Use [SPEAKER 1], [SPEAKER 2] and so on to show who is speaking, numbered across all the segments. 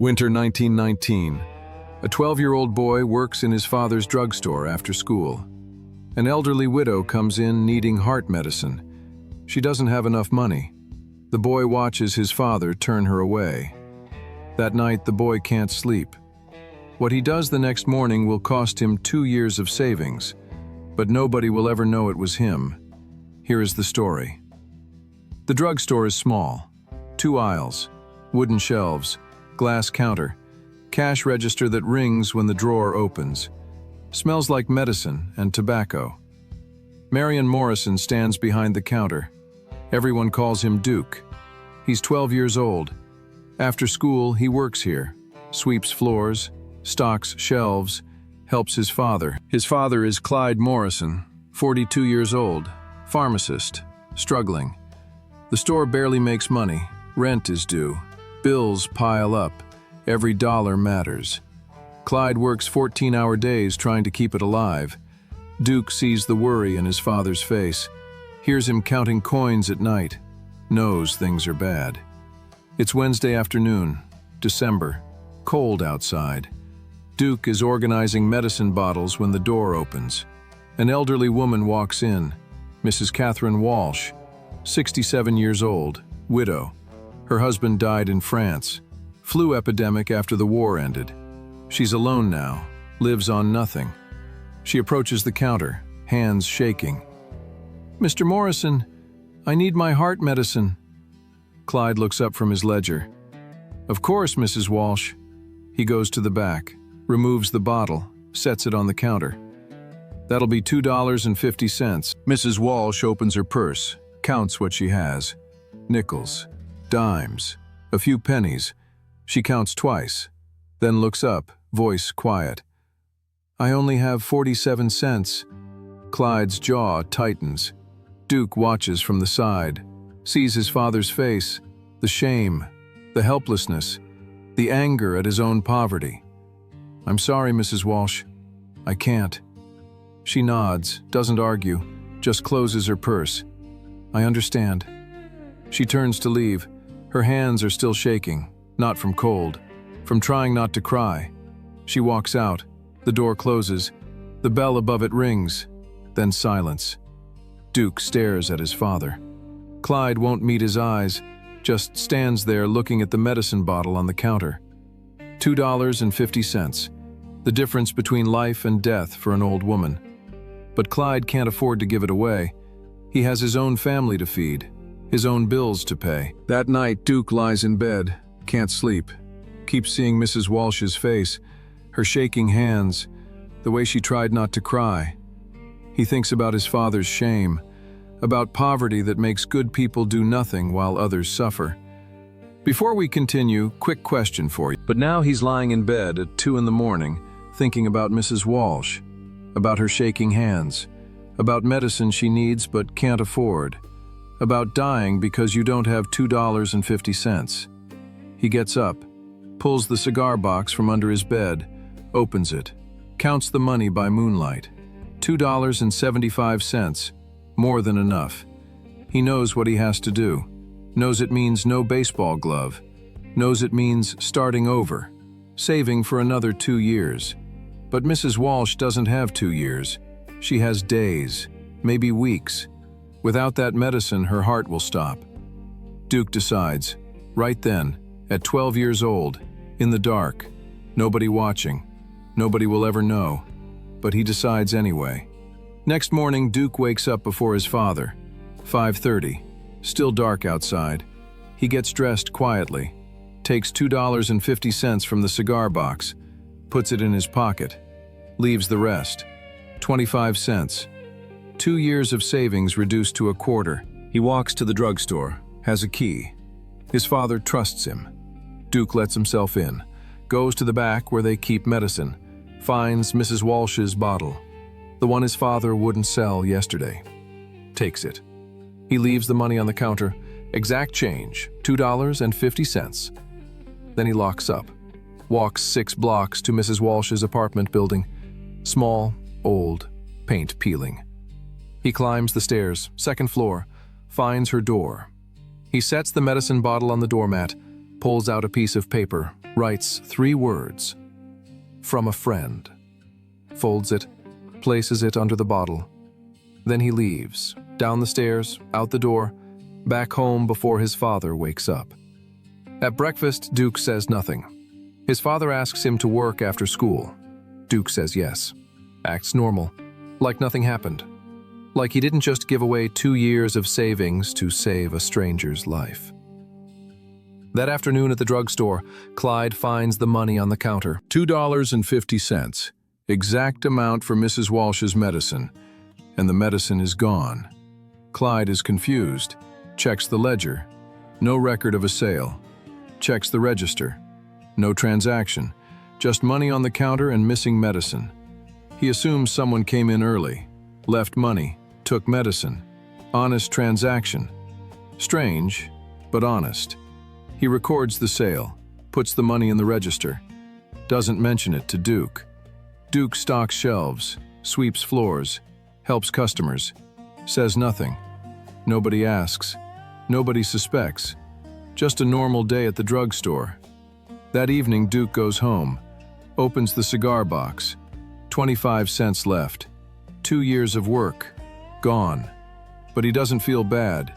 [SPEAKER 1] Winter 1919. A 12-year-old boy works in his father's drugstore after school. An elderly widow comes in needing heart medicine. She doesn't have enough money. The boy watches his father turn her away. That night, the boy can't sleep. What he does the next morning will cost him 2 years of savings, but nobody will ever know it was him. Here is the story. The drugstore is small. 2 aisles, wooden shelves, glass counter, cash register that rings when the drawer opens. Smells like medicine and tobacco. Marion Morrison stands behind the counter. Everyone calls him Duke. He's 12 years old. After school, he works here, sweeps floors, stocks shelves, helps his father. His father is Clyde Morrison, 42 years old, pharmacist, struggling. The store barely makes money. Rent is due. Bills pile up. Every dollar matters. Clyde works 14-hour days trying to keep it alive. Duke sees the worry in his father's face, hears him counting coins at night, knows things are bad. It's Wednesday afternoon, December, cold outside. Duke is organizing medicine bottles when the door opens. An elderly woman walks in, Mrs. Catherine Walsh, 67 years old, widow. Her husband died in France. Flu epidemic after the war ended. She's alone now, lives on nothing. She approaches the counter, hands shaking. "Mr. Morrison, I need my heart medicine." Clyde looks up from his ledger. "Of course, Mrs. Walsh." He goes to the back, removes the bottle, sets it on the counter. "That'll be $2.50. Mrs. Walsh opens her purse, counts what she has. Nickels, dimes, a few pennies. She counts twice, then looks up, voice quiet. "I only have 47 cents. Clyde's jaw tightens. Duke watches from the side, sees his father's face, the shame, the helplessness, the anger at his own poverty. "I'm sorry, Mrs. Walsh. I can't." She nods, doesn't argue, just closes her purse. "I understand." She turns to leave. Her hands are still shaking, not from cold, from trying not to cry. She walks out. The door closes. The bell above it rings. Then silence. Duke stares at his father. Clyde won't meet his eyes, just stands there looking at the medicine bottle on the counter. $2.50. The difference between life and death for an old woman. But Clyde can't afford to give it away. He has his own family to feed, his own bills to pay. That night, Duke lies in bed, can't sleep. Keeps seeing Mrs. Walsh's face, her shaking hands, the way she tried not to cry. He thinks about his father's shame, about poverty that makes good people do nothing while others suffer. Before we continue, quick question for you. But now he's lying in bed at 2 in the morning, thinking about Mrs. Walsh, about her shaking hands, about medicine she needs but can't afford, about dying because you don't have $2.50. He gets up, pulls the cigar box from under his bed, opens it, counts the money by moonlight. $2.75, more than enough. He knows what he has to do, knows it means no baseball glove, knows it means starting over, saving for another 2 years. But Mrs. Walsh doesn't have 2 years. She has days, maybe weeks. Without that medicine, her heart will stop. Duke decides, right then, at 12 years old, in the dark, nobody watching, nobody will ever know, but he decides anyway. Next morning, Duke wakes up before his father. 5:30, still dark outside. He gets dressed quietly, takes $2.50 from the cigar box, puts it in his pocket, leaves the rest. 25 cents. 2 years of savings reduced to a quarter. He walks to the drugstore, has a key. His father trusts him. Duke lets himself in, goes to the back where they keep medicine, finds Mrs. Walsh's bottle, the one his father wouldn't sell yesterday. Takes it. He leaves the money on the counter, exact change, $2.50. Then he locks up, walks 6 blocks to Mrs. Walsh's apartment building, small, old, paint peeling. He climbs the stairs, 2nd floor, finds her door. He sets the medicine bottle on the doormat, pulls out a piece of paper, writes 3 words. From a friend. Folds it, places it under the bottle. Then he leaves, down the stairs, out the door, back home before his father wakes up. At breakfast, Duke says nothing. His father asks him to work after school. Duke says yes. Acts normal, like nothing happened. Like he didn't just give away 2 years of savings to save a stranger's life. That afternoon at the drugstore, Clyde finds the money on the counter. $2.50, exact amount for Mrs. Walsh's medicine, and the medicine is gone. Clyde is confused, checks the ledger. No record of a sale. Checks the register. No transaction, just money on the counter and missing medicine. He assumes someone came in early, left money, took medicine. Honest transaction. Strange, but honest. He records the sale, puts the money in the register. Doesn't mention it to Duke. Duke stocks shelves, sweeps floors, helps customers. Says nothing. Nobody asks. Nobody suspects. Just a normal day at the drugstore. That evening, Duke goes home, opens the cigar box. 25 cents left. 2 years of work. Gone. But he doesn't feel bad.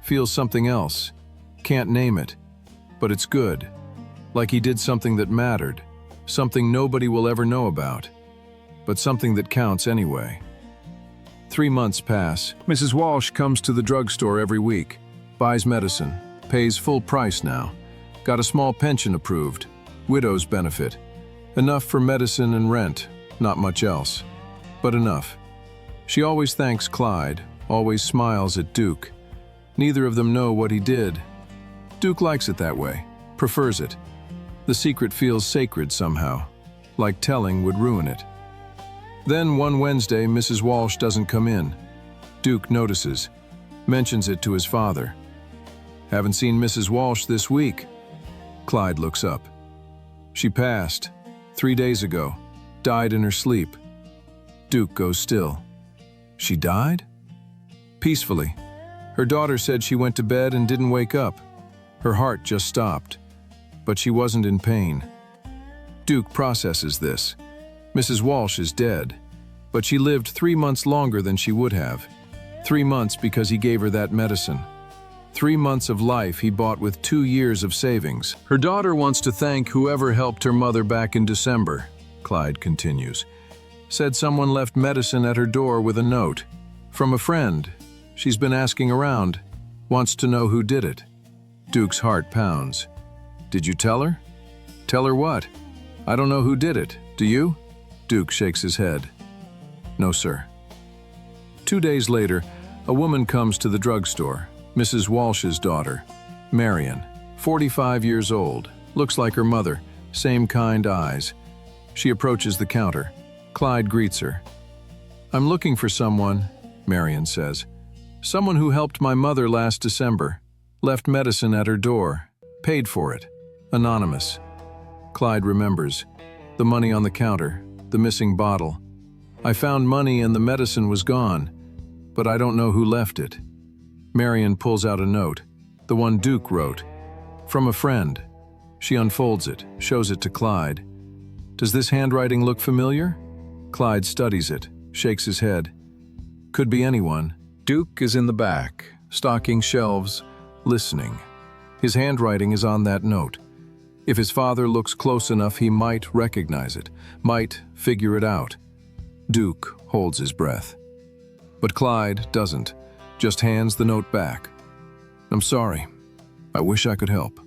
[SPEAKER 1] Feels something else. Can't name it. But it's good. Like he did something that mattered. Something nobody will ever know about. But something that counts anyway. 3 months pass. Mrs. Walsh comes to the drugstore every week. Buys medicine. Pays full price now. Got a small pension approved. Widow's benefit. Enough for medicine and rent. Not much else. But enough. She always thanks Clyde. Always smiles at Duke. Neither of them know what he did. Duke likes it that way. Prefers it. The secret feels sacred somehow. Like telling would ruin it. Then one Wednesday, Mrs. Walsh doesn't come in. Duke notices. Mentions it to his father. Haven't seen Mrs. Walsh this week. Clyde looks up. She passed. 3 days ago. Died in her sleep. Duke goes still. She died? Peacefully. Her daughter said she went to bed and didn't wake up. Her heart just stopped. But she wasn't in pain. Duke processes this. Mrs. Walsh is dead. But she lived 3 months longer than she would have. 3 months because he gave her that medicine. 3 months of life he bought with 2 years of savings. Her daughter wants to thank whoever helped her mother back in December, Clyde continues. Said someone left medicine at her door with a note. From a friend. She's been asking around. Wants to know who did it. Duke's heart pounds. Did you tell her? Tell her what? I don't know who did it. Do you? Duke shakes his head. No, sir. 2 days later, a woman comes to the drugstore. Mrs. Walsh's daughter, Marion, 45 years old, looks like her mother, same kind eyes. She approaches the counter. Clyde greets her. I'm looking for someone, Marion says. Someone who helped my mother last December. Left medicine at her door. Paid for it. Anonymous. Clyde remembers. The money on the counter. The missing bottle. I found money and the medicine was gone, but I don't know who left it. Marion pulls out a note, the one Duke wrote. From a friend. She unfolds it, shows it to Clyde. Does this handwriting look familiar? Clyde studies it, shakes his head. Could be anyone. Duke is in the back, stocking shelves, listening. His handwriting is on that note. If his father looks close enough, he might recognize it, might figure it out. Duke holds his breath. But Clyde doesn't, just hands the note back. I'm sorry. I wish I could help.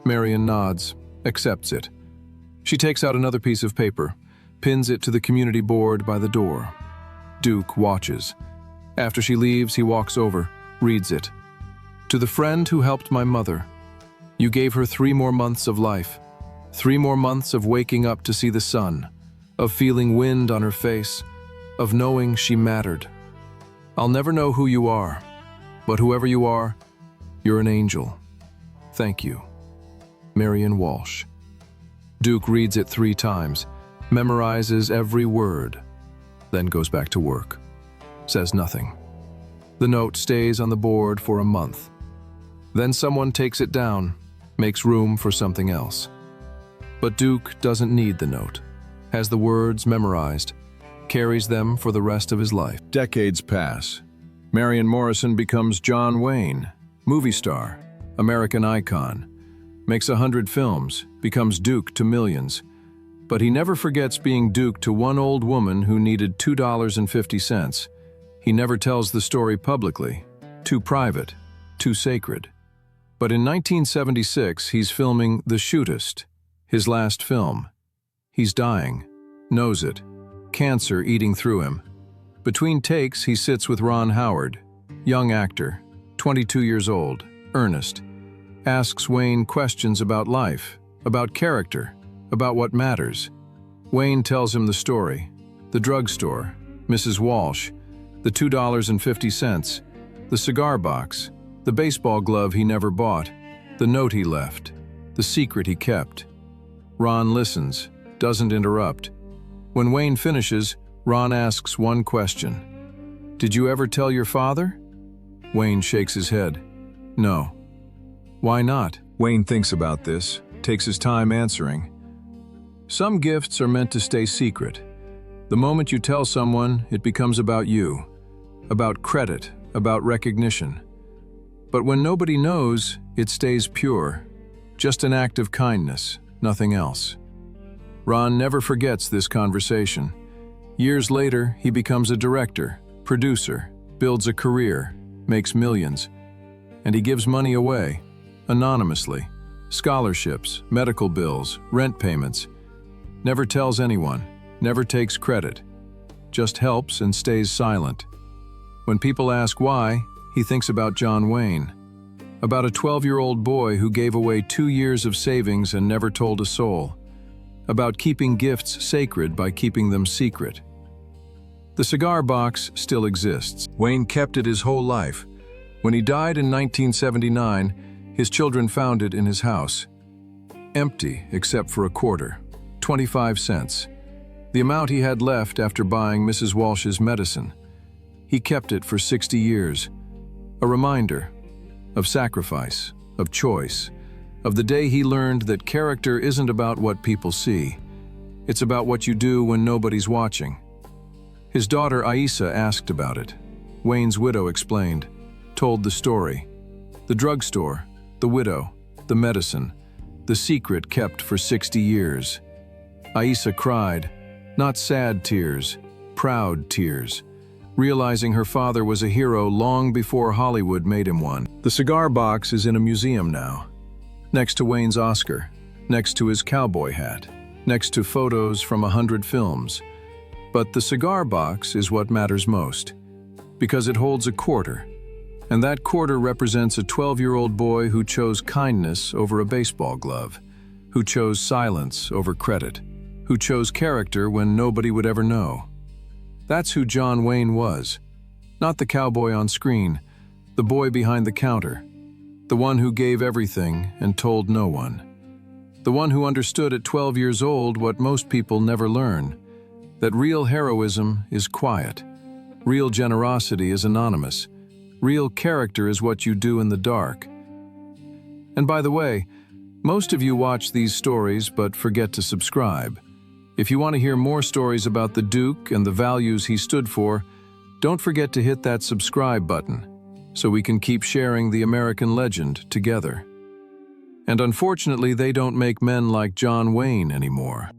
[SPEAKER 1] Marion nods, accepts it. She takes out another piece of paper, pins it to the community board by the door. Duke watches. After she leaves, he walks over, reads it. To the friend who helped my mother. You gave her 3 more months of life. 3 more months of waking up to see the sun, of feeling wind on her face, of knowing she mattered. I'll never know who you are, but whoever you are, you're an angel. Thank you. Marion Walsh. Duke reads it 3 times, memorizes every word, then goes back to work. Says nothing. The note stays on the board for a month. Then someone takes it down, makes room for something else. But Duke doesn't need the note, has the words memorized, carries them for the rest of his life. Decades pass. Marion Morrison becomes John Wayne, movie star, American icon, makes 100 films, becomes Duke to millions. But he never forgets being Duke to one old woman who needed $2.50. He never tells the story publicly, too private, too sacred. But in 1976, he's filming The Shootist, his last film. He's dying, knows it, cancer eating through him. Between takes, he sits with Ron Howard, young actor, 22 years old, earnest, asks Wayne questions about life, about character, about what matters. Wayne tells him the story, the drugstore, Mrs. Walsh, the $2.50, the cigar box, the baseball glove he never bought, the note he left, the secret he kept. Ron listens, doesn't interrupt. When Wayne finishes, Ron asks one question. "Did you ever tell your father?" Wayne shakes his head. "No." "Why not?" Wayne thinks about this, takes his time answering. "Some gifts are meant to stay secret. The moment you tell someone, it becomes about you, about credit, about recognition. But when nobody knows, it stays pure, just an act of kindness, nothing else." Ron never forgets this conversation. Years later, he becomes a director, producer, builds a career, makes millions. And he gives money away, anonymously, scholarships, medical bills, rent payments. Never tells anyone, never takes credit, just helps and stays silent. When people ask why, he thinks about John Wayne, about a 12-year-old boy who gave away 2 years of savings and never told a soul, about keeping gifts sacred by keeping them secret. The cigar box still exists. Wayne kept it his whole life. When he died in 1979, his children found it in his house. Empty except for a quarter, 25 cents. The amount he had left after buying Mrs. Walsh's medicine. He kept it for 60 years. A reminder of sacrifice, of choice, of the day he learned that character isn't about what people see. It's about what you do when nobody's watching. His daughter Aisa asked about it. Wayne's widow explained, told the story. The drugstore, the widow, the medicine, the secret kept for 60 years. Aisa cried, not sad tears, proud tears, realizing her father was a hero long before Hollywood made him one. The cigar box is in a museum now, next to Wayne's Oscar, next to his cowboy hat, next to photos from 100 films. But the cigar box is what matters most, because it holds a quarter, and that quarter represents a 12-year-old boy who chose kindness over a baseball glove, who chose silence over credit, who chose character when nobody would ever know. That's who John Wayne was, not the cowboy on screen, the boy behind the counter, the one who gave everything and told no one, the one who understood at 12 years old what most people never learn, that real heroism is quiet, real generosity is anonymous, real character is what you do in the dark. And by the way, most of you watch these stories but forget to subscribe. If you want to hear more stories about the Duke and the values he stood for, don't forget to hit that subscribe button so we can keep sharing the American legend together. And unfortunately, they don't make men like John Wayne anymore.